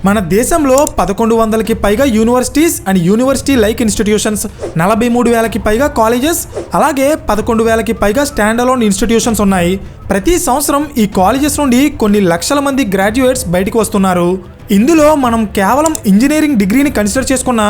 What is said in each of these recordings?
మన దేశంలో 1100కి పైగా universities and university like institutions, 43,000కి పైగా కాలేజెస్, అలాగే 11,000కి పైగా స్టాండ్ అలోన్ ఇన్స్టిట్యూషన్స్ ఉన్నాయి. ప్రతి సంవత్సరం ఈ కాలేజెస్ నుండి కొన్ని లక్షల మంది గ్రాడ్యుయేట్స్ బయటికి వస్తున్నారు. ఇందులో మనం కేవలం ఇంజనీరింగ్ డిగ్రీని కన్సిడర్ చేసుకున్న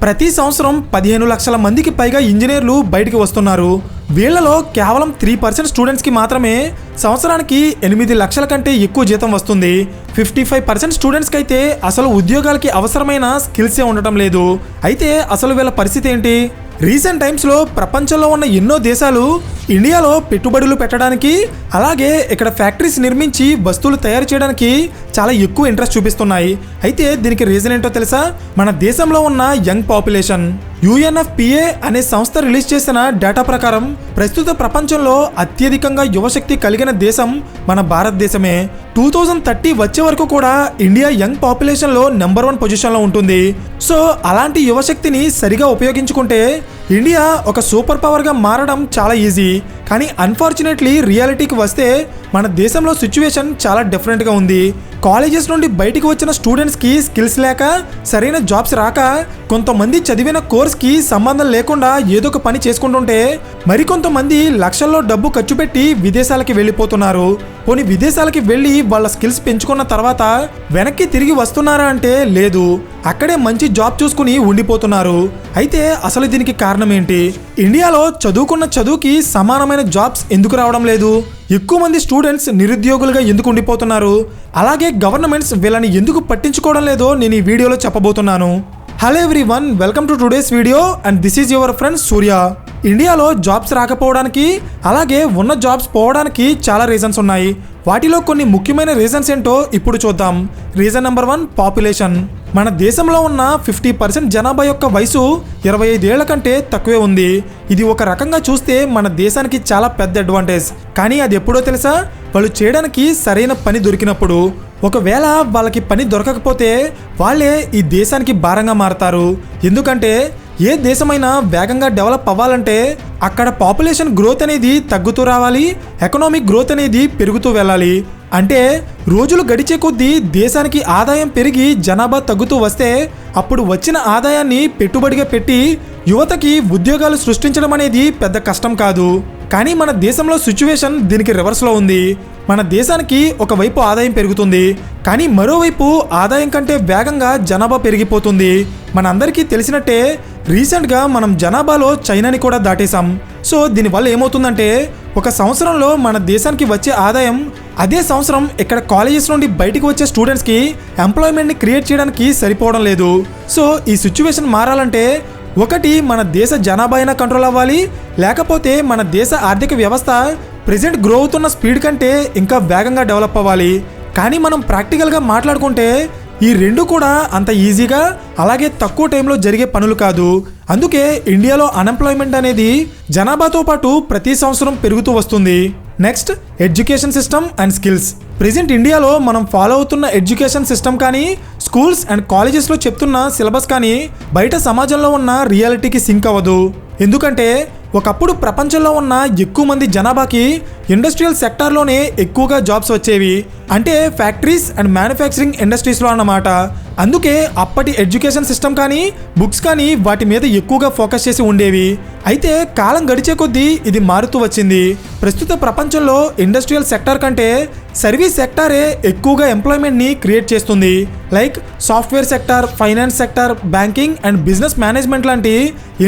ప్రతి సంవత్సరం 15 లక్షల మందికి పైగా ఇంజనీర్లు బయటికి వస్తున్నారు. వీళ్లలో కేవలం 3% స్టూడెంట్స్కి మాత్రమే సంవత్సరానికి 8 లక్షల కంటే ఎక్కువ జీతం వస్తుంది. 55% స్టూడెంట్స్కి అయితే అసలు ఉద్యోగాలకి అవసరమైన స్కిల్సే ఉండటం లేదు. అయితే అసలు వీళ్ళ పరిస్థితి ఏంటి? రీసెంట్ టైమ్స్లో ప్రపంచంలో ఉన్న ఎన్నో దేశాలు ఇండియాలో పెట్టుబడులు పెట్టడానికి, అలాగే ఇక్కడ ఫ్యాక్టరీస్ నిర్మించి వస్తువులు తయారు చేయడానికి చాలా ఎక్కువ ఇంట్రెస్ట్ చూపిస్తున్నాయి. అయితే దీనికి రీజన్ ఏంటో తెలుసా? మన దేశంలో ఉన్న యంగ్ పాపులేషన్. UNFPA అనే సంస్థ రిలీజ్ చేసిన డేటా ప్రకారం ప్రస్తుత ప్రపంచంలో అత్యధికంగా యువశక్తి కలిగిన దేశం మన భారతదేశమే. 2030 వచ్చే వరకు కూడా ఇండియా యంగ్ పాపులేషన్లో నెంబర్ 1 పొజిషన్లో ఉంటుంది. సో అలాంటి యువశక్తిని సరిగా ఉపయోగించుకుంటే ఇండియా ఒక సూపర్ పవర్గా మారడం చాలా ఈజీ. కానీ అన్ఫార్చునేట్లీ రియాలిటీకి వస్తే మన దేశంలో సిచ్యువేషన్ చాలా డిఫరెంట్గా ఉంది. కాలేజెస్ నుండి బయటికి వచ్చిన స్టూడెంట్స్కి స్కిల్స్ లేక, సరైన జాబ్స్ రాక, కొంతమంది చదివిన కోర్స్కి సంబంధం లేకుండా ఏదో ఒక పని చేసుకుంటుంటే మరికొంతమంది లక్షల్లో డబ్బు ఖర్చు పెట్టి విదేశాలకి వెళ్ళిపోతున్నారు. పోనీ విదేశాలకి వెళ్ళి వాళ్ళ స్కిల్స్ పెంచుకున్న తర్వాత వెనక్కి తిరిగి వస్తున్నారా అంటే లేదు, అక్కడే మంచి జాబ్ చూసుకుని ఉండిపోతున్నారు. అయితే అసలు దీనికి కారణం ఏంటి? ఇండియాలో చదువుకున్న చదువుకి సమానమైన జాబ్స్ ఎందుకు రావడం లేదు? ఎక్కువ మంది స్టూడెంట్స్ నిరుద్యోగులుగా ఎందుకు ఉండిపోతున్నారు? అలాగే గవర్నమెంట్స్ వీళ్ళని ఎందుకు పట్టించుకోవడం లేదో నేను ఈ వీడియోలో చెప్పబోతున్నాను. Hello everyone, welcome to today's video and this is your friend Surya. ఇండియాలో జాబ్స్ రాకపోవడానికి, అలాగే ఉన్న జాబ్స్ పోవడానికి చాలా రీజన్స్ ఉన్నాయి. వాటిలో కొన్ని ముఖ్యమైన రీజన్స్ ఏంటో ఇప్పుడు చూద్దాం. Reason number 1, population. మన దేశంలో ఉన్న 50% జనాభా యొక్క వయసు 25 ఏళ్ల కంటే తక్కువే ఉంది. ఇది ఒక రకంగా చూస్తే మన దేశానికి చాలా పెద్ద అడ్వాంటేజ్. కానీ అది ఎప్పుడో తెలుసా? వాళ్ళు చేయడానికి సరైన పని దొరికినప్పుడు. ఒకవేళ వాళ్ళకి పని దొరకకపోతే వాళ్ళే ఈ దేశానికి భారంగా మారతారు. ఎందుకంటే ఏ దేశమైనా వేగంగా డెవలప్ అవ్వాలంటే అక్కడ పాపులేషన్ గ్రోత్ అనేది తగ్గుతూ రావాలి, ఎకనామిక్ గ్రోత్ అనేది పెరుగుతూ వెళ్ళాలి. అంటే రోజులు గడిచే కొద్దీ దేశానికి ఆదాయం పెరిగి జనాభా తగ్గుతూ వస్తే అప్పుడు వచ్చిన ఆదాయాన్ని పెట్టుబడిగా పెట్టి యువతకి ఉద్యోగాలు సృష్టించడం అనేది పెద్ద కష్టం కాదు. కానీ మన దేశంలో సిచ్యువేషన్ దీనికి రివర్స్లో ఉంది. మన దేశానికి ఒకవైపు ఆదాయం పెరుగుతుంది, కానీ మరోవైపు ఆదాయం కంటే వేగంగా జనాభా పెరిగిపోతుంది. మనందరికీ తెలిసినట్టే రీసెంట్గా మనం జనాభాలో చైనాని కూడా దాటేశాం. సో దీనివల్ల ఏమవుతుందంటే ఒక సంవత్సరంలో మన దేశానికి వచ్చే ఆదాయం అదే సంవత్సరం ఇక్కడ కాలేజెస్ నుండి బయటికి వచ్చే స్టూడెంట్స్కి ఎంప్లాయ్మెంట్ని క్రియేట్ చేయడానికి సరిపోవడం లేదు. సో ఈ సిచ్యువేషన్ మారాలంటే ఒకటి మన దేశ జనాభా అయినా కంట్రోల్ అవ్వాలి, లేకపోతే మన దేశ ఆర్థిక వ్యవస్థ ప్రెజెంట్ గ్రో అవుతున్న స్పీడ్ కంటే ఇంకా వేగంగా డెవలప్ అవ్వాలి. కానీ మనం ప్రాక్టికల్గా మాట్లాడుకుంటే ఈ రెండు కూడా అంత ఈజీగా, అలాగే తక్కువ టైంలో జరిగే పనులు కాదు. అందుకే ఇండియాలో అన్ఎంప్లాయ్మెంట్ అనేది జనాభాతో పాటు ప్రతి సంవత్సరం పెరుగుతూ వస్తుంది. Next, education system and skills. Present ఇండియాలో మనం ఫాలో అవుతున్న ఎడ్యుకేషన్ సిస్టమ్ కానీ, స్కూల్స్ అండ్ కాలేజెస్లో చెప్తున్న సిలబస్ కానీ బయట సమాజంలో ఉన్న రియాలిటీకి సింక్ అవ్వదు. ఎందుకంటే ఒకప్పుడు ప్రపంచంలో ఉన్న ఎక్కువ మంది జనాభాకి ఇండస్ట్రియల్ సెక్టార్లోనే ఎక్కువగా జాబ్స్ వచ్చేవి. అంటే ఫ్యాక్టరీస్ అండ్ మ్యానుఫ్యాక్చరింగ్ ఇండస్ట్రీస్లో అన్నమాట. అందుకే అప్పటి ఎడ్యుకేషన్ సిస్టమ్ కానీ, బుక్స్ కానీ వాటి మీద ఎక్కువగా ఫోకస్ చేసి ఉండేవి. అయితే కాలం గడిచే కొద్దీ ఇది మారుతూ వచ్చింది. ప్రస్తుత ప్రపంచంలో ఇండస్ట్రియల్ సెక్టార్ కంటే సర్వీస్ సెక్టారే ఎక్కువగా ఎంప్లాయ్మెంట్ని క్రియేట్ చేస్తుంది. Like software sector, finance sector, banking and business management లాంటి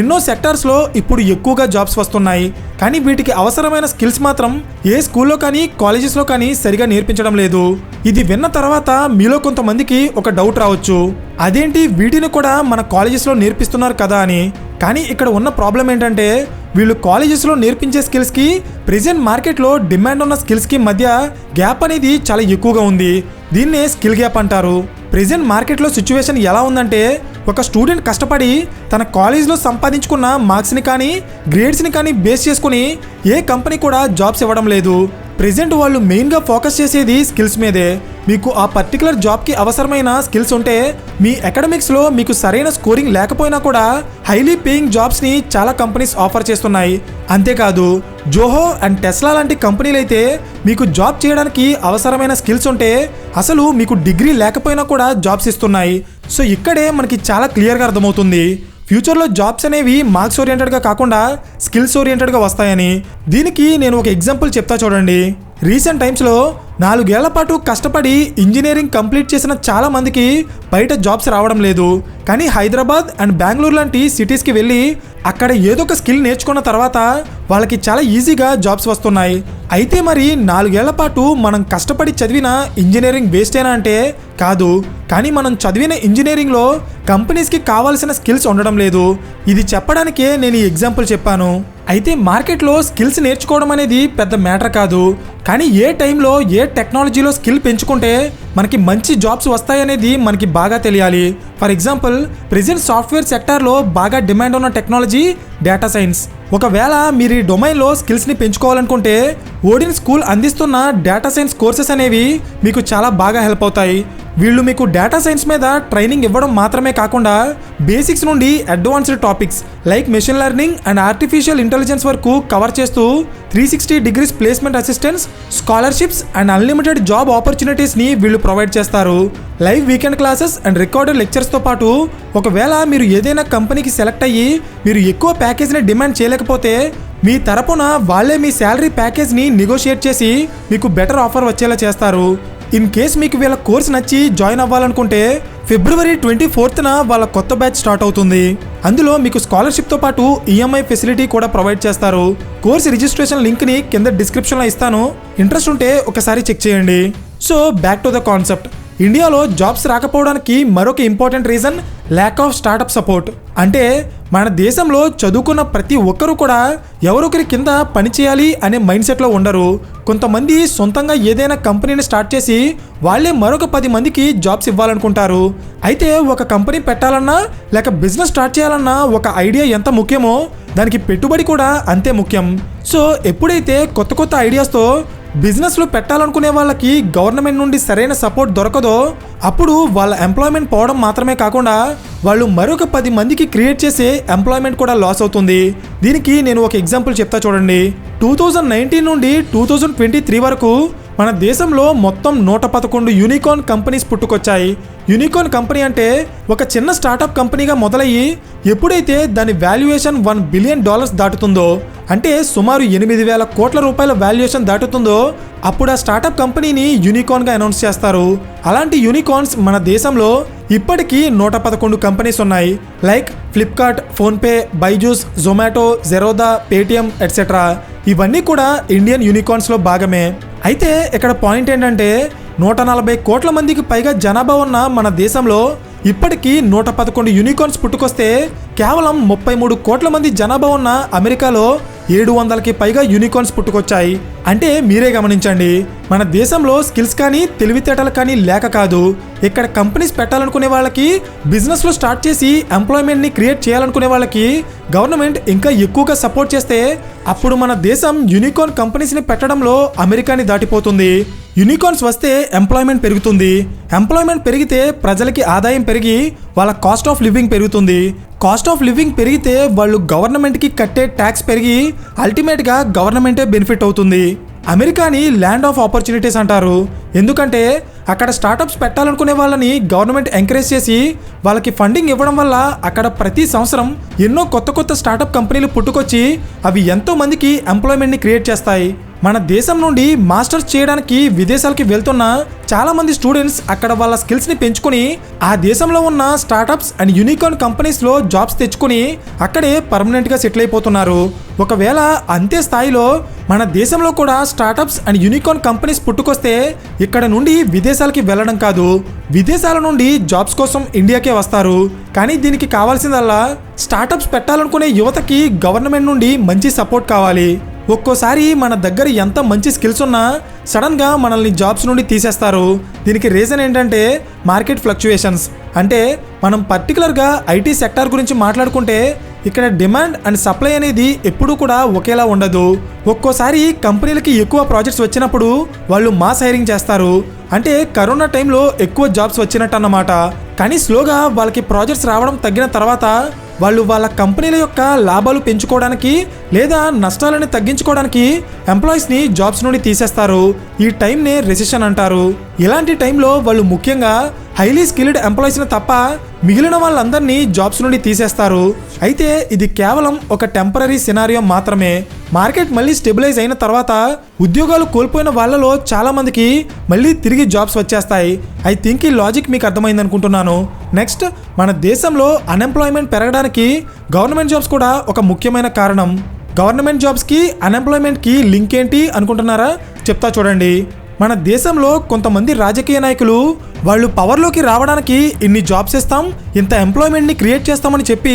ఎన్నో సెక్టార్స్లో ఇప్పుడు ఎక్కువగా జాబ్స్ వస్తున్నాయి. కానీ వీటికి అవసరమైన స్కిల్స్ మాత్రం ఏ స్కూల్లో కానీ, కాలేజెస్లో కానీ సరిగా నేర్పించడం లేదు. ఇది విన్న తర్వాత మీలో కొంతమందికి ఒక డౌట్ రావచ్చు, అదేంటి వీటిని కూడా మన కాలేజెస్లో నేర్పిస్తున్నారు కదా అని. కానీ ఇక్కడ ఉన్న ప్రాబ్లం ఏంటంటే వీళ్ళు కాలేజెస్లో నేర్పించే స్కిల్స్కి ప్రెజెంట్ మార్కెట్లో డిమాండ్ ఉన్న స్కిల్స్కి మధ్య గ్యాప్ అనేది చాలా ఎక్కువగా ఉంది. దీన్నే స్కిల్ గ్యాప్ అంటారు. ప్రెజెంట్ మార్కెట్లో సిచ్యువేషన్ ఎలా ఉందంటే ఒక స్టూడెంట్ కష్టపడి తన కాలేజ్లో సంపాదించుకున్న మార్క్స్ని కానీ, గ్రేడ్స్ని కానీ బేస్ చేసుకుని ఏ కంపెనీ కూడా జాబ్స్ ఇవ్వడం లేదు. ప్రెజెంట్ వాళ్ళు మెయిన్గా ఫోకస్ చేసేది స్కిల్స్ మీదే. మీకు ఆ పర్టికులర్ జాబ్కి అవసరమైన స్కిల్స్ ఉంటే మీ అకాడమిక్స్లో మీకు సరైన స్కోరింగ్ లేకపోయినా కూడా హైలీ పేయింగ్ జాబ్స్ని చాలా కంపెనీస్ ఆఫర్ చేస్తున్నాయి. అంతేకాదు జోహో అండ్ టెస్లా లాంటి కంపెనీలు అయితే మీకు జాబ్ చేయడానికి అవసరమైన స్కిల్స్ ఉంటే అసలు మీకు డిగ్రీ లేకపోయినా కూడా జాబ్స్ ఇస్తున్నాయి. సో ఇక్కడే మనకి చాలా క్లియర్గా అర్థమవుతుంది ఫ్యూచర్లో జాబ్స్ అనేవి మార్క్స్ ఓరియంటెడ్గా కాకుండా స్కిల్స్ ఓరియంటెడ్గా వస్తాయని. దీనికి నేను ఒక ఎగ్జాంపుల్ చెప్తా చూడండి. రీసెంట్ టైమ్స్లో 4 ఏళ్ల పాటు కష్టపడి ఇంజనీరింగ్ కంప్లీట్ చేసిన చాలా మందికి బయట జాబ్స్ రావడం లేదు. కానీ హైదరాబాద్ అండ్ బెంగళూరు లాంటి సిటీస్కి వెళ్ళి అక్కడ ఏదో ఒక స్కిల్ నేర్చుకున్న తర్వాత వాళ్ళకి చాలా ఈజీగా జాబ్స్ వస్తున్నాయి. అయితే మరి 4 ఏళ్ల పాటు మనం కష్టపడి చదివిన ఇంజనీరింగ్ వేస్టేనా అంటే కాదు. కానీ మనం చదివిన ఇంజనీరింగ్లో కంపెనీస్కి కావాల్సిన స్కిల్స్ ఉండడం లేదు. ఇది చెప్పడానికే నేను ఈ ఎగ్జాంపుల్ చెప్పాను. అయితే మార్కెట్లో స్కిల్స్ నేర్చుకోవడం అనేది పెద్ద మ్యాటర్ కాదు. కానీ ఏ టైంలో ఏ టెక్నాలజీలో స్కిల్ పెంచుకుంటే మనకి మంచి జాబ్స్ వస్తాయనేది మనకి బాగా తెలియాలి. ఫర్ ఎగ్జాంపుల్ ప్రెజెంట్ సాఫ్ట్వేర్ సెక్టార్లో బాగా డిమాండ్ ఉన్న టెక్నాలజీ డేటా సైన్స్. ఒకవేళ మీరు ఈ డొమైన్లో స్కిల్స్ని పెంచుకోవాలనుకుంటే ఓడిన్ స్కూల్ అందిస్తున్న డేటా సైన్స్ కోర్సెస్ అనేవి మీకు చాలా బాగా హెల్ప్ అవుతాయి. వీళ్ళు మీకు డేటా సైన్స్ మీద ట్రైనింగ్ ఇవ్వడం మాత్రమే కాకుండా బేసిక్స్ నుండి advanced topics like machine learning and artificial intelligence వరకు కవర్ చేస్తూ 360 degrees placement assistance, scholarships and unlimited job ఆపర్చునిటీస్ని వీళ్ళు ప్రొవైడ్ చేస్తారు. Live weekend classes and recorded లెక్చర్స్తో పాటు ఒకవేళ మీరు ఏదైనా కంపెనీకి సెలెక్ట్ అయ్యి మీరు ఎక్కువ ప్యాకేజ్ని డిమాండ్ చేయలేకపోతే మీ తరపున వాళ్ళే మీ శాలరీ ప్యాకేజ్ని నెగోషియేట్ చేసి మీకు బెటర్ ఆఫర్ వచ్చేలా చేస్తారు. ఇన్ కేస్ మీకు వీళ్ళ కోర్స్ నచ్చి జాయిన్ అవ్వాలనుకుంటే February 24న వాళ్ళ కొత్త బ్యాచ్ స్టార్ట్ అవుతుంది. అందులో మీకు స్కాలర్షిప్తో పాటు ఈఎంఐ ఫెసిలిటీ కూడా ప్రొవైడ్ చేస్తారు. కోర్స్ రిజిస్ట్రేషన్ లింక్ని కింద డిస్క్రిప్షన్లో ఇస్తాను. ఇంట్రెస్ట్ ఉంటే ఒకసారి చెక్ చేయండి. So back to the concept. ఇండియాలో జాబ్స్ రాకపోవడానికి మరొక important reason lack of startup support. అంటే మన దేశంలో చదువుకున్న ప్రతి ఒక్కరూ కూడా ఎవరొకరి కింద పనిచేయాలి అనే మైండ్ సెట్లో ఉండరు. కొంతమంది సొంతంగా ఏదైనా కంపెనీని స్టార్ట్ చేసి వాళ్ళే మరొక 10 మందికి జాబ్స్ ఇవ్వాలనుకుంటారు. అయితే ఒక కంపెనీ పెట్టాలన్నా లేక బిజినెస్ స్టార్ట్ చేయాలన్నా ఒక ఐడియా ఎంత ముఖ్యమో దానికి పెట్టుబడి కూడా అంతే ముఖ్యం. సో ఎప్పుడైతే కొత్త కొత్త ఐడియాస్తో బిజినెస్లో పెట్టాలనుకునే వాళ్ళకి గవర్నమెంట్ నుండి సరైన సపోర్ట్ దొరకదో అప్పుడు వాళ్ళ ఎంప్లాయ్మెంట్ పోవడం మాత్రమే కాకుండా వాళ్ళు మరొక 10 మందికి క్రియేట్ చేసే ఎంప్లాయ్మెంట్ కూడా లాస్ అవుతుంది. దీనికి నేను ఒక ఎగ్జాంపుల్ చెప్తా చూడండి. 2019 నుండి 2023 వరకు మన దేశంలో మొత్తం 111 యూనికార్న్ కంపెనీస్ పుట్టుకొచ్చాయి. యూనికార్న్ కంపెనీ అంటే ఒక చిన్న స్టార్టప్ కంపెనీగా మొదలయ్యి ఎప్పుడైతే దాని వాల్యుయేషన్ $1 బిలియన్ దాటుతుందో అంటే సుమారు 8,000 కోట్ల రూపాయల వాల్యుయేషన్ దాటుతుందో అప్పుడు ఆ స్టార్టప్ కంపెనీని యూనికార్న్గా అనౌన్స్ చేస్తారు. అలాంటి యూనికార్న్స్ మన దేశంలో ఇప్పటికీ 111 కంపెనీస్ ఉన్నాయి. Like Flipkart, PhonePe, Byju's, Zomato, Zerodha, Paytm etcetera. ఇవన్నీ కూడా ఇండియన్ యూనికార్న్స్లో భాగమే. అయితే ఇక్కడ పాయింట్ ఏంటంటే 140 కోట్ల మందికి పైగా జనాభా ఉన్న మన దేశంలో ఇప్పటికీ 111 యూనికార్న్స్ పుట్టుకొస్తే కేవలం 33 కోట్ల మంది జనాభా ఉన్న అమెరికాలో 700కి పైగా యూనికార్న్స్ పుట్టుకొచ్చాయి. అంటే మీరే గమనించండి, మన దేశంలో స్కిల్స్ కానీ తెలివితేటలు కానీ లేక కాదు. ఇక్కడ కంపెనీస్ పెట్టాలనుకునే వాళ్ళకి, బిజినెస్లో స్టార్ట్ చేసి ఎంప్లాయ్మెంట్ని క్రియేట్ చేయాలనుకునే వాళ్ళకి గవర్నమెంట్ ఇంకా ఎక్కువగా సపోర్ట్ చేస్తే అప్పుడు మన దేశం యూనికార్న్ కంపెనీస్ని పెట్టడంలో అమెరికాని దాటిపోతుంది. యూనికార్న్స్ వస్తే ఎంప్లాయ్మెంట్ పెరుగుతుంది. ఎంప్లాయ్మెంట్ పెరిగితే ప్రజలకి ఆదాయం పెరిగి వాళ్ళ కాస్ట్ ఆఫ్ లివింగ్ పెరుగుతుంది. కాస్ట్ ఆఫ్ లివింగ్ పెరిగితే వాళ్ళు గవర్నమెంట్కి కట్టే ట్యాక్స్ పెరిగి అల్టిమేట్గా గవర్నమెంటే బెనిఫిట్ అవుతుంది. అమెరికాని ల్యాండ్ ఆఫ్ ఆపర్చునిటీస్ అంటారు. ఎందుకంటే అక్కడ స్టార్టప్స్ పెట్టాలనుకునే వాళ్ళని గవర్నమెంట్ ఎంకరేజ్ చేసి వాళ్ళకి ఫండింగ్ ఇవ్వడం వల్ల అక్కడ ప్రతి సంవత్సరం ఎన్నో కొత్త కొత్త స్టార్టప్ కంపెనీలు పుట్టుకొచ్చి అవి ఎంతో మందికి ఎంప్లాయ్మెంట్ని క్రియేట్ చేస్తాయి. మన దేశం నుండి మాస్టర్స్ చేయడానికి విదేశాలకి వెళ్తున్న చాలా మంది స్టూడెంట్స్ అక్కడ వాళ్ళ స్కిల్స్ని పెంచుకొని ఆ దేశంలో ఉన్న స్టార్టప్స్ అండ్ యూనికార్న్ కంపెనీస్లో జాబ్స్ తెచ్చుకొని అక్కడే పర్మనెంట్గా సెటిల్ అయిపోతున్నారు. ఒకవేళ అంతే స్థాయిలో మన దేశంలో కూడా స్టార్టప్స్ అండ్ యూనికార్న్ కంపెనీస్ పుట్టుకొస్తే ఇక్కడ నుండి విదేశాలకి వెళ్ళడం కాదు, విదేశాల నుండి జాబ్స్ కోసం ఇండియాకే వస్తారు. కానీ దీనికి కావాల్సిందల్లా స్టార్టప్స్ పెట్టాలనుకునే యువతకి గవర్నమెంట్ నుండి మంచి సపోర్ట్ కావాలి. ఒక్కోసారి మన దగ్గర ఎంత మంచి స్కిల్స్ ఉన్నా సడన్గా మనల్ని జాబ్స్ నుండి తీసేస్తారు. దీనికి రీజన్ ఏంటంటే మార్కెట్ ఫ్లక్చుయేషన్స్. అంటే మనం పర్టికులర్గా ఐటీ సెక్టార్ గురించి మాట్లాడుకుంటే ఇక్కడ డిమాండ్ అండ్ సప్లై అనేది ఎప్పుడూ కూడా ఒకేలా ఉండదు. ఒక్కోసారి కంపెనీలకి ఎక్కువ ప్రాజెక్ట్స్ వచ్చినప్పుడు వాళ్ళు మాస్ హైరింగ్ చేస్తారు. అంటే కరోనా టైంలో ఎక్కువ జాబ్స్ వచ్చినట్టు అన్నమాట. కానీ స్లోగా వాళ్ళకి ప్రాజెక్ట్స్ రావడం తగ్గిన తర్వాత వాళ్ళు వాళ్ళ కంపెనీల యొక్క లాభాలు పెంచుకోవడానికి లేదా నష్టాలను తగ్గించుకోవడానికి ఎంప్లాయీస్ని జాబ్స్ నుండి తీసేస్తారు. ఈ టైంనే రెసిషన్ అంటారు. ఇలాంటి టైంలో వాళ్ళు ముఖ్యంగా హైలీ స్కిల్డ్ ఎంప్లాయీస్ని తప్ప మిగిలిన వాళ్ళందరినీ జాబ్స్ నుండి తీసేస్తారు. అయితే ఇది కేవలం ఒక టెంపరీ సినారియో మాత్రమే. మార్కెట్ మళ్ళీ స్టెబిలైజ్ అయిన తర్వాత ఉద్యోగాలు కోల్పోయిన వాళ్ళలో చాలా మందికి మళ్ళీ తిరిగి జాబ్స్ వచ్చేస్తాయి. ఐ థింక్ ఈ లాజిక్ మీకు అర్థమైంది అనుకుంటున్నాను. నెక్స్ట్, మన దేశంలో అన్ఎంప్లాయ్మెంట్ పెరగడానికి గవర్నమెంట్ జాబ్స్ కూడా ఒక ముఖ్యమైన కారణం. గవర్నమెంట్ జాబ్స్కి అన్ఎంప్లాయ్మెంట్కి లింక్ ఏంటి అనుకుంటున్నారా? చెప్తా చూడండి. మన దేశంలో కొంతమంది రాజకీయ నాయకులు వాళ్ళు పవర్లోకి రావడానికి ఇన్ని జాబ్స్ ఇస్తాం, ఇంత ఎంప్లాయ్మెంట్ని క్రియేట్ చేస్తామని చెప్పి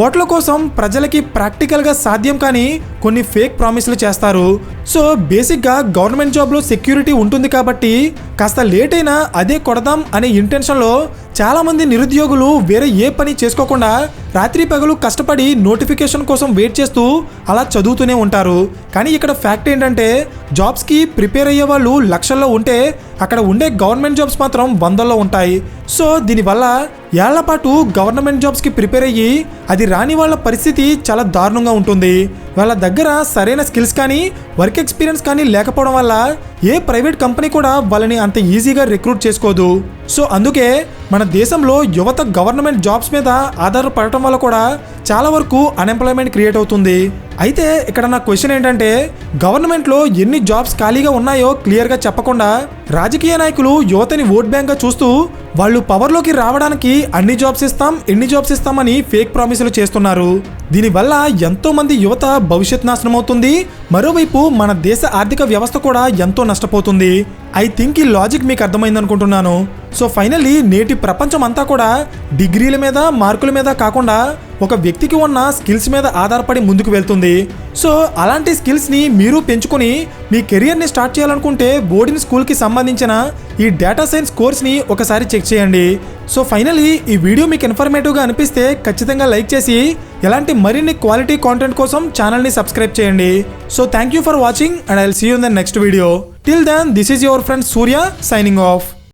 ఓట్ల కోసం ప్రజలకి ప్రాక్టికల్గా సాధ్యం కానీ కొన్ని ఫేక్ ప్రామిస్లు చేస్తారు. సో బేసిక్గా గవర్నమెంట్ జాబ్లో సెక్యూరిటీ ఉంటుంది కాబట్టి కాస్త లేట్ అయినా అదే కొడదాం అనే ఇంటెన్షన్లో చాలామంది నిరుద్యోగులు వేరే ఏ పని చేసుకోకుండా రాత్రి పగలు కష్టపడి నోటిఫికేషన్ కోసం వెయిట్ చేస్తూ అలా చదువుతూనే ఉంటారు. కానీ ఇక్కడ ఫ్యాక్ట్ ఏంటంటే జాబ్స్కి ప్రిపేర్ అయ్యే వాళ్ళు లక్షల్లో ఉంటే అక్కడ ఉండే గవర్నమెంట్ జాబ్స్ మాత్రం వందల్లో ఉంటాయి. సో దీనివల్ల ఏళ్ల పాటు గవర్నమెంట్ జాబ్స్కి ప్రిపేర్ అయ్యి అది రాని వాళ్ళ పరిస్థితి చాలా దారుణంగా ఉంటుంది. వాళ్ళ దగ్గర సరైన స్కిల్స్ కానీ వర్క్ ఎక్స్పీరియన్స్ కానీ లేకపోవడం వల్ల ఏ ప్రైవేట్ కంపెనీ కూడా వాళ్ళని అంత ఈజీగా రిక్రూట్ చేసుకోదు. సో అందుకే మన దేశంలో యువత గవర్నమెంట్ జాబ్స్ మీద ఆధారపడటం వల్ల కూడా చాలా వరకు అన్ఎంప్లాయ్మెంట్ క్రియేట్ అవుతుంది. అయితే ఇక్కడ నా క్వశ్చన్ ఏంటంటే గవర్నమెంట్లో ఎన్ని జాబ్స్ ఖాళీగా ఉన్నాయో క్లియర్గా చెప్పకుండా రాజకీయ నాయకులు యువతని ఓట్ బ్యాంక్గా చూస్తూ వాళ్ళు పవర్లోకి రావడానికి అన్ని జాబ్స్ ఇస్తాం, ఎన్ని జాబ్స్ ఇస్తామని ఫేక్ ప్రామిసులు చేస్తున్నారు. దీనివల్ల ఎంతో మంది యువత భవిష్యత్ నాశనం అవుతుంది. మరోవైపు మన దేశ ఆర్థిక వ్యవస్థ కూడా ఎంతో నష్టపోతుంది. ఐ థింక్ ఈ లాజిక్ మీకు అర్థమైంది అనుకుంటున్నాను. సో ఫైనల్లీ నేటి ప్రపంచం అంతా కూడా డిగ్రీల మీద మార్కుల మీద కాకుండా ఒక వ్యక్తికి ఉన్న స్కిల్స్ మీద ఆధారపడి ముందుకు వెళ్తుంది. సో అలాంటి స్కిల్స్ని మీరు పెంచుకొని మీ కెరియర్ని స్టార్ట్ చేయాలనుకుంటే బోర్డింగ్ స్కూల్కి సంబంధించిన ఈ డేటా సైన్స్ కోర్స్ని ఒకసారి చెక్ చేయండి. సో ఫైనల్లీ ఈ వీడియో మీకు ఇన్ఫర్మేటివ్గా అనిపిస్తే ఖచ్చితంగా లైక్ చేసి ఇలాంటి మరిన్ని క్వాలిటీ కాంటెంట్ కోసం ఛానల్ని సబ్స్క్రైబ్ చేయండి. So thank you for watching and I will see you in the next video. Till then this is your friend Surya signing of.